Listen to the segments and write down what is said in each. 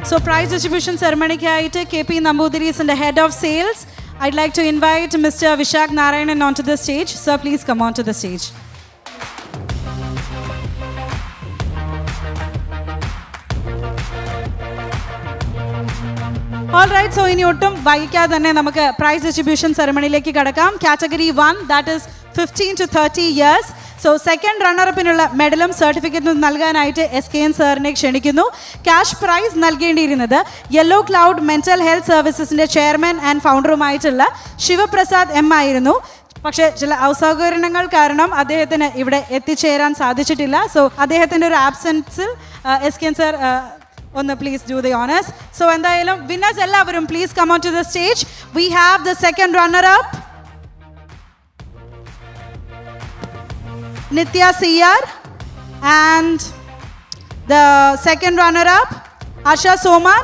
So prize distribution ceremony kaayittu KP Namboothiri is the head of sales. I'd like to invite Mr. Vishak Narayanan onto the stage. Sir, please come onto the stage. All right, so ഇനി ഒട്ടും വൈകിക്കാതെ തന്നെ നമുക്ക് price distribution സെറമണിയിലേക്ക് കടക്കാം. Category 1, that is 15 to 30 years. So second റണ്ണറപ്പിനുള്ള മെഡലും സർട്ടിഫിക്കറ്റും നൽകാനായിട്ട് SKN സാറിനെ ക്ഷണിക്കുന്നു. ക്യാഷ് പ്രൈസ് നൽകേണ്ടിയിരുന്നത് യെല്ലോ ക്ലൗഡ് മെൻ്റൽ ഹെൽത്ത് സർവീസസിൻ്റെ ചെയർമാൻ ആൻഡ് ഫൗണ്ടറുമായിട്ടുള്ള ശിവപ്രസാദ് M ആയിരുന്നു. പക്ഷേ ചില അസൗകര്യങ്ങൾ കാരണം അദ്ദേഹത്തിന് ഇവിടെ എത്തിച്ചേരാൻ സാധിച്ചിട്ടില്ല. സോ അദ്ദേഹത്തിൻ്റെ ഒരു ആബ്സെൻസിൽ SKN സാർ ഒന്ന് please do the honours. So എന്തായാലും വിന്നേഴ്സ് എല്ലാവരും please come on to the stage. We have the second runner-up Nithya CR, and the second runner-up Asha Soman,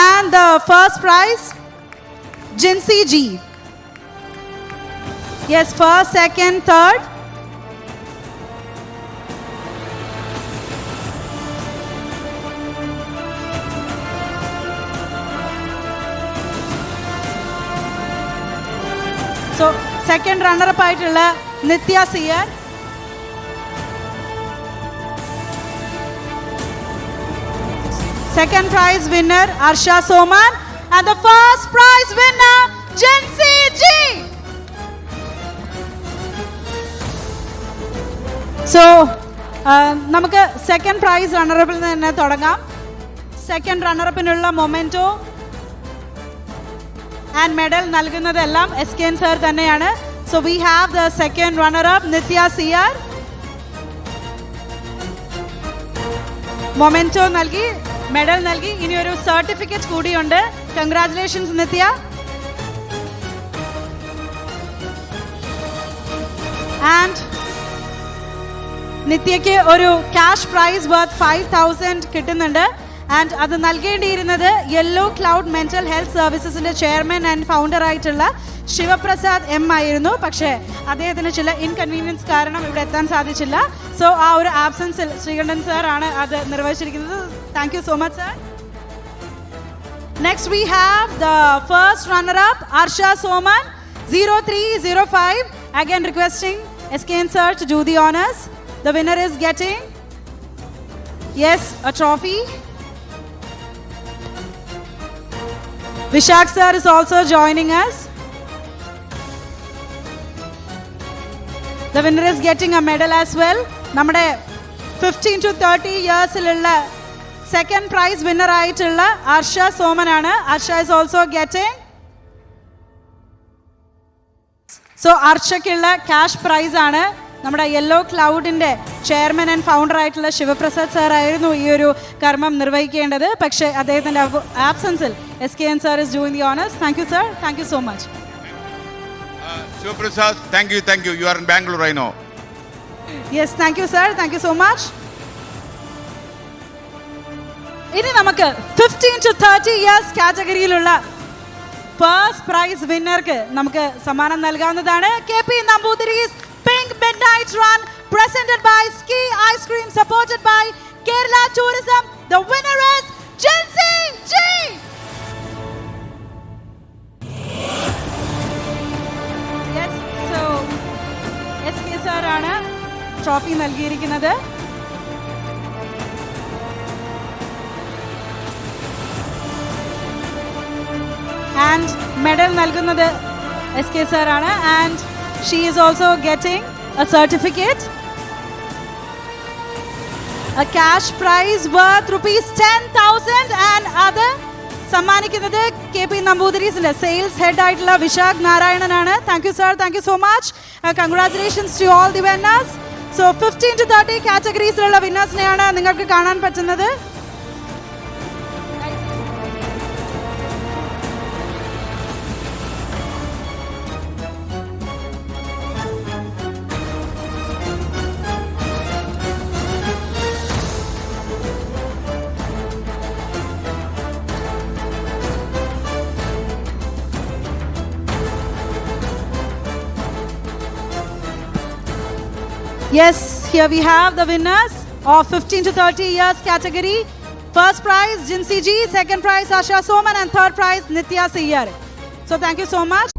and the first prize Jinsi G. Yes, first, second, third. So second runner-up ആയിട്ടുള്ള Nithya CR, second prize winner Arsha Soman, and the first prize winner Jincy G. So നമുക്ക് second prize റണ്ണറപ്പിൽ നിന്ന് തന്നെ തുടങ്ങാം. Second റണ്ണറപ്പിനുള്ള memento and medal നൽകുന്നതെല്ലാം SKN sir തന്നെയാണ്. So we have the second runner-up Nithya CR. Memento നൽകി, മെഡൽ നൽകി, ഇനി ഒരു സർട്ടിഫിക്കറ്റ് കൂടിയുണ്ട്. Congratulations Nithya. ആൻഡ് നിത്യയ്ക്ക് ഒരു ക്യാഷ് പ്രൈസ് വർത്ത് 5,000 കിട്ടുന്നുണ്ട്. ആൻഡ് അത് നൽകേണ്ടിയിരുന്നത് യെല്ലോ ക്ലൗഡ് മെൻ്റൽ ഹെൽത്ത് സർവീസസിൻ്റെ ചെയർമാൻ ആൻഡ് ഫൗണ്ടർ ആയിട്ടുള്ള ശിവപ്രസാദ് M ആയിരുന്നു. പക്ഷേ അദ്ദേഹത്തിന് ചില ഇൻകൺവീനിയൻസ് കാരണം ഇവിടെ എത്താൻ സാധിച്ചില്ല. സോ ആ ഒരു ആബ്സെൻസിൽ ശ്രീകണ്ഠൻ സാർ ആണ് അത് നിർവഹിച്ചിരിക്കുന്നത്. Thank you so much sir. Next we have the first runner-up Arsha Soman 0305. Again requesting SKN sir to do the honors. The winner is getting, yes, a trophy. Vishak sir is also joining us. The winner is getting a medal as well. നമ്മുടെ 15 to 30 ഇയേഴ്സിലുള്ള second prize winner ആയിട്ടുള്ള അർഷ സോമനാണ്. Arsha is also getting. So അർഷയ്ക്കുള്ള cash prize ആണ് നമ്മുടെ yellow ക്ലൗഡിൻ്റെ chairman and founder ആയിട്ടുള്ള Sivaprasad sir ആയിരുന്നു ഈ ഒരു കർമ്മം നിർവഹിക്കേണ്ടത്. പക്ഷേ അദ്ദേഹത്തിൻ്റെ ആബ്സെൻസിൽ SKN sir is doing the honors. Thank you sir. Thank you so much. Shivaprasad, thank you. You are in Bangalore, I know. Yes, thank you sir. Thank you so much. ഇനി നമുക്ക് 15 to 30 years കാറ്റഗറിയിലുള്ള first prize വിന്നർക്ക് നമുക്ക് സമ്മാനം നൽകാവുന്നതാണ്. KP Namboothiri's Pink Midnight Run presented by Ski Ice Cream supported by Kerala Tourism. The winner is Jinsi G. Yes, so SK sir ആണ് trophy നൽകിയിരിക്കുന്നത്. And medal നൽകുന്നത് SK sir ആണ്. And she is also getting a certificate, a cash prize worth ₹10,000, and other സമ്മാനിക്കുന്നത് KP Namboothiri's sales head ആയിട്ടുള്ള വിശാഖ് നാരായണനാണ്. Thank you sir. Thank you so much. Congratulations to all the winners. So 15 to 30 കാറ്റഗറീസിലുള്ള വിന്നേഴ്സിനെയാണ് നിങ്ങൾക്ക് കാണാൻ പറ്റുന്നത്. Yes, here we have the winners of 15 to 30 years category. First prize, Jinsi Ji. Second prize, Asha Soman. And third prize, Nitya Siyar. So thank you so much.